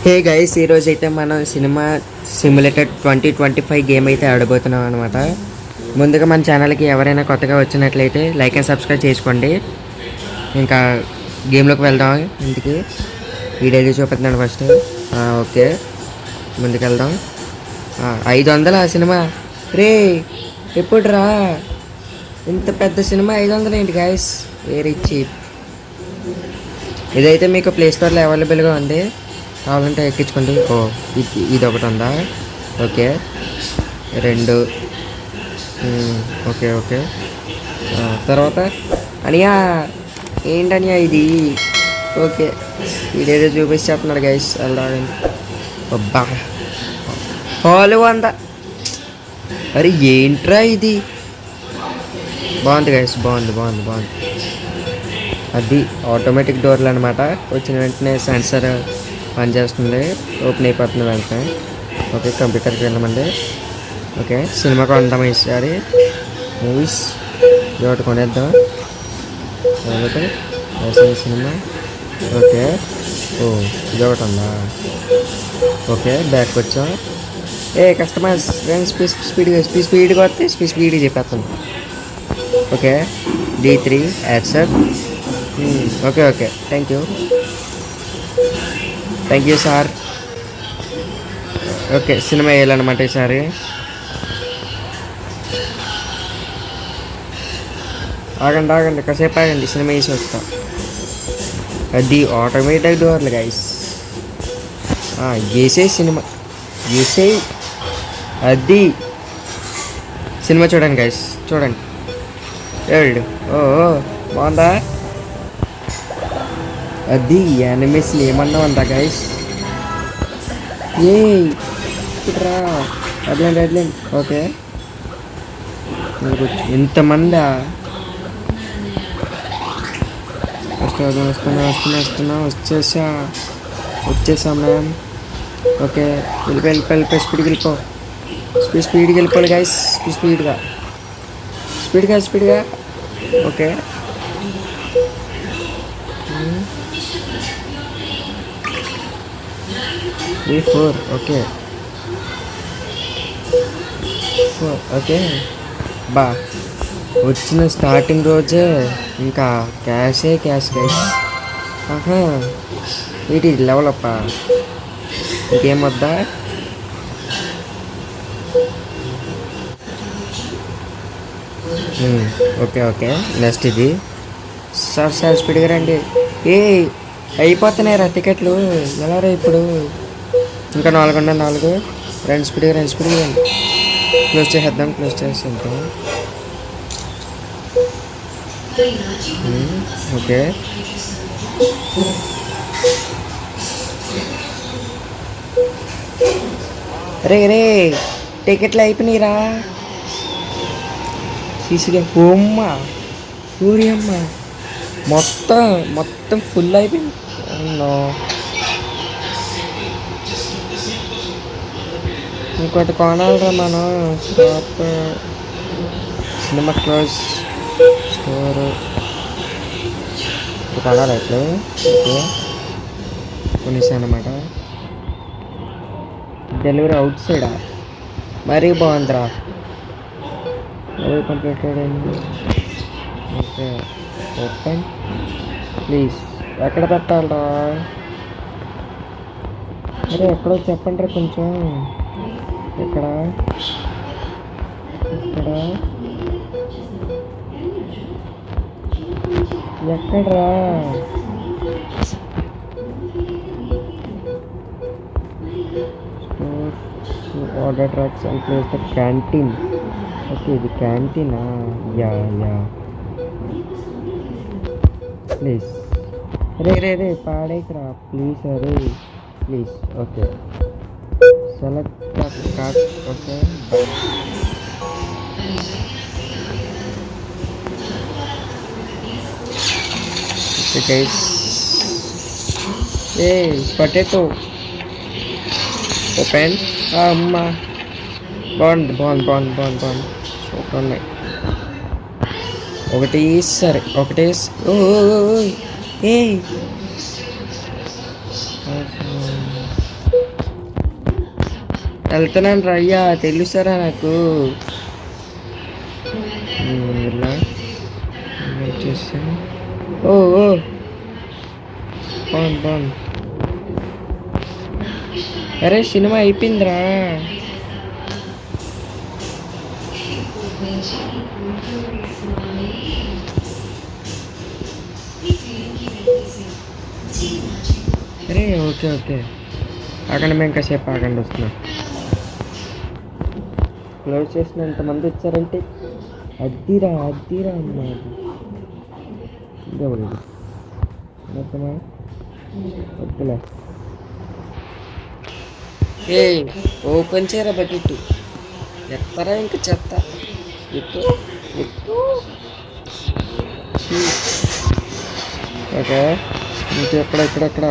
Hey guys, ఈరోజు అయితే మనం సినిమా సిమ్యులేటర్ 2025 గేమ్ అయితే ఆడబోతున్నాం అనమాట. ముందుగా మన ఛానల్కి ఎవరైనా కొత్తగా వచ్చినట్లయితే లైక్ అండ్ సబ్స్క్రైబ్ చేసుకోండి. ఇంకా గేమ్లోకి వెళ్దాం. ఇంటికి వీడియో చూపిస్తున్నాను ఫస్ట్. ఓకే, ముందుకు వెళ్దాం. 500 ఆ సినిమా రే, ఎప్పుడు రా? ఇంత పెద్ద సినిమా 500 ఏంటి గైస్? Very cheap. ఇదైతే మీకు ప్లే స్టోర్లో అవైలబుల్గా ఉంది, కావాలంటే ఎక్కించుకోండి. ఇది ఒకటి ఉందా? ఓకే, 2. Okay okay. తర్వాత అనియా, ఏంటనియా ఇది? ఓకే, వీడేదో చూపించి చెప్తున్నాడు గైస్. అలాగండి. అబ్బా, హాలు అందా? అరే ఏంట్రా ఇది? బాగుంది గైస్, బాగుంది బాగుంది బాగుంది. అది ఆటోమేటిక్ డోర్లు అనమాట. వచ్చిన వెంటనే సెన్సర్ పనిచేస్తుంది, ఓపెన్ అయిపోతుంది వెంటనే. ఓకే, కంప్యూటర్కి వెళ్ళమండి. ఓకే, సినిమా కొందాం ఈసారి. మూవీస్ ఇది ఒకటి కొనేద్దాం. కాబట్టి సినిమా. ఓకే, ఇది ఒకటి ఉందా? ఓకే, బ్యాక్ వచ్చాం. కస్టమర్స్ స్పీడ్గా వస్తే స్పీడ్గా చెప్పేస్తాను. Okay, D3 accept. Okay okay, thank you sir. Okay, cinema వేయాలన్నమాట ఈసారి. ఆగండి కాసేపు ఆగండి, సినిమా వేసి వస్తా. అది ఆటోమేటిక్ డోర్లు గైస్. వేసే సినిమా వేసే. అది సినిమా చూడండి గైస్, చూడండి. బాగుందా? అది యానిమేషన్ ఏమన్నా ఉందా గైస్? ఇట్రా, అడ్లండి. ఓకే, ఇంతమందా? వస్తున్నా. వచ్చేసా మ్యామ్. ఓకే, వెళ్ళిపో. స్పీడ్కి వెళ్ళిపోవాలి గైస్. స్పీడ్గా. Okay, D4. ఓకే, 4. ఓకే, బా వచ్చిన స్టార్టింగ్ రోజే ఇంకా క్యాష్ గైస్. వీటి లెవెల్ అప్ప. ఇంకేం వద్దా? ఓకే, నెక్స్ట్ ఇది. సార్ స్పీడ్గా రండి. అయిపోతున్నాయి రా టికెట్లు. ఎలా రా ఇప్పుడు? ఇంకా 4 ఉన్నాయి. 4. రెండు స్పీడ్గా రండి. క్లోజ్ చేసేద్దాం. ఓకే, రే టికెట్లు అయిపోయినాయిరా. సీసీగా ఊరియమ్మ మొత్తం ఫుల్ అయిపోయింది. ఇంకోటి కొనాలరా మనం. షాప్, సినిమా క్లోజ్, స్టోర్ కొనాలి అట్లా. ఓకే, కొనేసా అనమాట. డెలివరీ అవుట్ సైడా? మరీ బాగుందిరా. కంప్లీటెడ్ అయింది. Okay, open please. ఎక్కడ పెట్టాలరా? అరే ఎక్కడో చెప్పండి రా కొంచెం. ఎక్కడరా? Order tracks and place the canteen. Okay, ఇది క్యాంటీనా? Yeah please. రే పాడేకరా please. Please. Okay, select cart. Okay, guys. Potato open. అమ్మా, బాగుంది. సూపర్ ఉన్నాయి. ఒకటి సరే, ఒకటే. వెళ్తున్నాను రా అయ్యా, తెలుసారా నాకు. ఇలా వచ్చేసాను. ఓ ఓ బాగుంది బాగుంది. అరే సినిమా అయిపోయిందిరా. అరే ఓకే ఓకే, ఆగండి, మేము కాసేపు ఆగండి, వస్తున్నాం. క్లోజ్ చేసిన ఎంతమంది వచ్చారంటే అద్దిరా అద్దిరా అన్నారు. ఇంకెవరు ఓకేనా? వద్దులే. ఏ ఓపెన్ చేయరా బకెట్, ఎత్తరా ఇంకా చెత్త. ఎక్కు ఎక్కు. ఓకే, ఇంకెక్కడెక్కడెక్కడ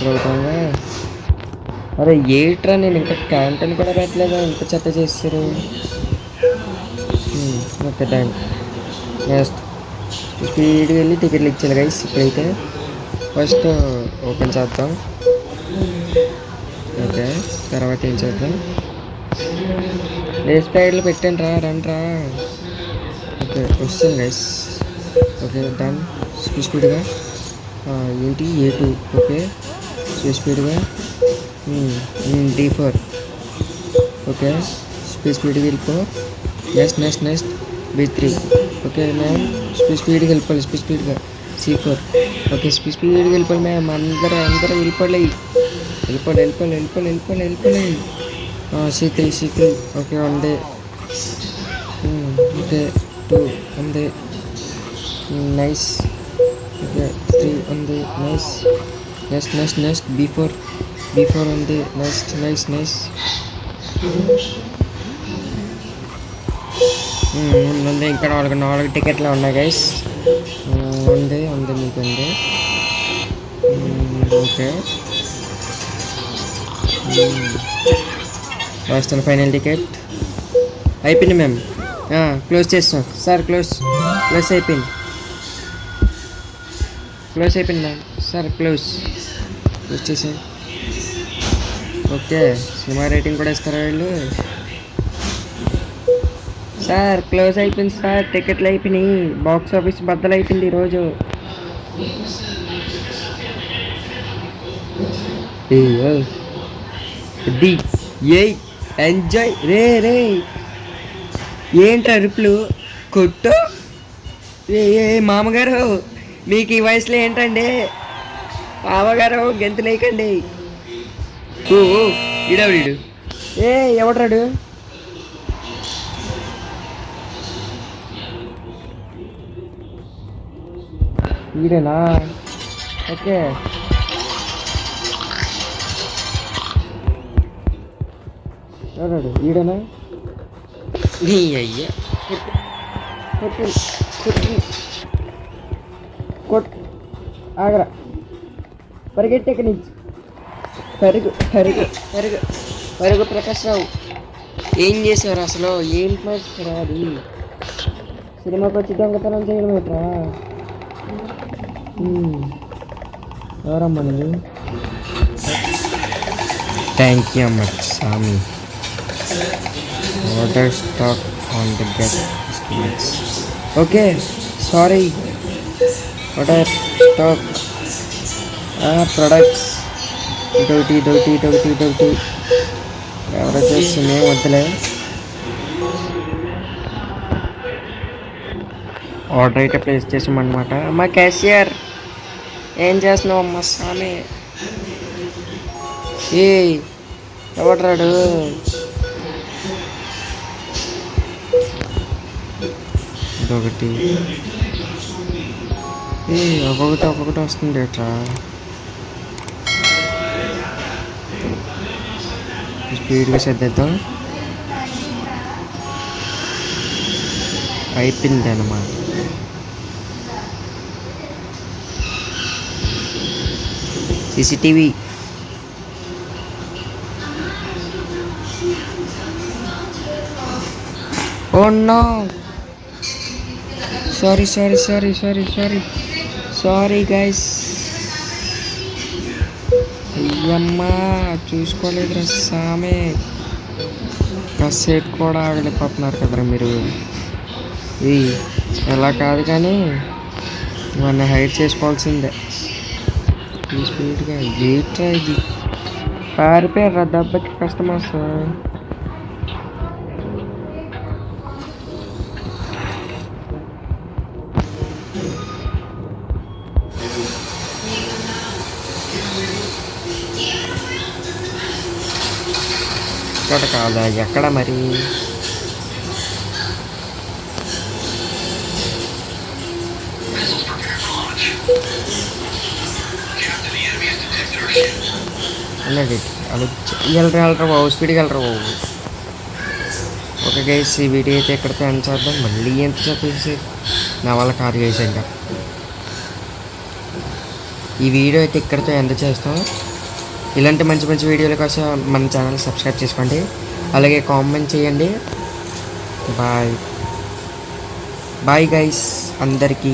అవుతాగా. అరే ఏట్రా, నేను ఇంకా క్యాంటీన్ కూడా పెట్టలేదా, ఇంత చెత్త చేస్తారు. Okay thank. నెక్స్ట్ స్పీడ్గా వెళ్ళి టికెట్లు ఇచ్చేయాలి గైస్. ఇప్పుడైతే ఫస్ట్ ఓపెన్ చేద్దాం. ఓకే, తర్వాత ఏం చేద్దాం? రేస్ ప్యాడ్లు పెట్టండి రా, రండి రా. ఓకే వస్తుంది గైస్. Okay done. స్పీడ్గా ఏంటి A2. ఓకే స్పీడ్గా D4. ఓకే స్పీడ్గా వెళ్ళిపో. Next next next B3. Okay ma'am స్పీడ్గా వెళ్ళిపోవాలి, స్పీడ్గా C4. ఓకే స్పీడ్గా వెళ్ళిపోవాలి మ్యామ్. అందరూ వెళ్ళిపోవాలి. C3. ఓకే ఉంది. ఓకే 2 ఉంది. నైస్. ఓకే 3 ఉంది. నైస్. నెక్స్ట్ B4 ఉంది. నైస్. ఉంది. ఇంకా 4 టికెట్లు ఉన్నాయి గైస్. ఉంది మీకు ఉంది. Okay last and final ticket అయిపోయింది మ్యామ్. క్లోజ్ చేస్తాం సార్. క్లోజ్ అయిపోయింది మ్యామ్. సార్ క్లోజ్ చేసాం. ఓకే సినిమా రేటింగ్ కూడా ఇస్తారా వీళ్ళు? సార్ క్లోజ్ అయిపోయింది సార్, టికెట్లు అయిపోయినాయి, బాక్స్ ఆఫీస్ బద్దలు అయిపోయింది ఈరోజు. ఎంజాయ్ రే ఏంటి అరుపులు? కొట్టు. మామగారు మీకు ఈ వయసులో ఏంటండి? మామగారు గెంతులేకండి. ఓ ఈడవిడు ఎవడ్రాడు? ఈడేనా? ఓకే ఎవరాడు? ఈడేనా? నీ అయ్యా కొట్టు ఆగరా. పరిగెట్టెక్క నుంచి పరుగు ప్రకాష్ రావు. ఏం చేశారు అసలు? ఏం చేస్తారా? అది సినిమాకి వచ్చి దొంగతనం చేయడం ఏంట్రా? ఎవరమ్మా నువ్వు? Thank you much Swami. Water stock on the get. Okay sorry. Water stock products డౌటీ ఎవరో చేస్తుంది, వద్దులే. ఆర్డర్ అయితే ప్లేస్ చేసామన్నమాట. అమ్మా క్యాషియర్ ఏం చేస్తున్నావు అమ్మ స్వామి? ఎవడ్రాడు? ఇదొకటి. ఒక్కొక్కటి వస్తుంది ఎట్రా. స్పీడ్గా సర్దేద్దాం. అయిపోయింది అన్నమాట. CCTV. Oh no. Sorry guys. అమ్మా చూసుకోలేదు సామే కాసేపు కూడా ఆగలిపోతున్నారు కదరా మీరు. ఇది ఎలా కాదు కానీ వాడిని హైడ్ చేసుకోవాల్సిందే ఈ స్పీడ్గా. ఏంట్రా ఇది పారిపోయారా దెబ్బకి కస్టమర్స్. ఇక్కడ కాదా ఎక్కడ మరి. అన్నది అలా వెళ్ళరా బాబు, స్పీడ్కి వెళ్ళరా బాబు. ఓకే గైస్, ఈ వీడియో అయితే ఎక్కడితో ఎండ్ చేద్దాం. మళ్ళీ ఎంత చదివేసి నా వల్ల కాదు గైస్. ఇంకా ఈ వీడియో అయితే ఇక్కడితో ఎండ్ చేస్తాం. ఇలాంటి మంచి మంచి వీడియోల కోసం మన ఛానల్ సబ్స్క్రైబ్ చేసుకోండి, అలాగే కామెంట్ చేయండి. బాయ్ బాయ్ గైస్ అందరికీ.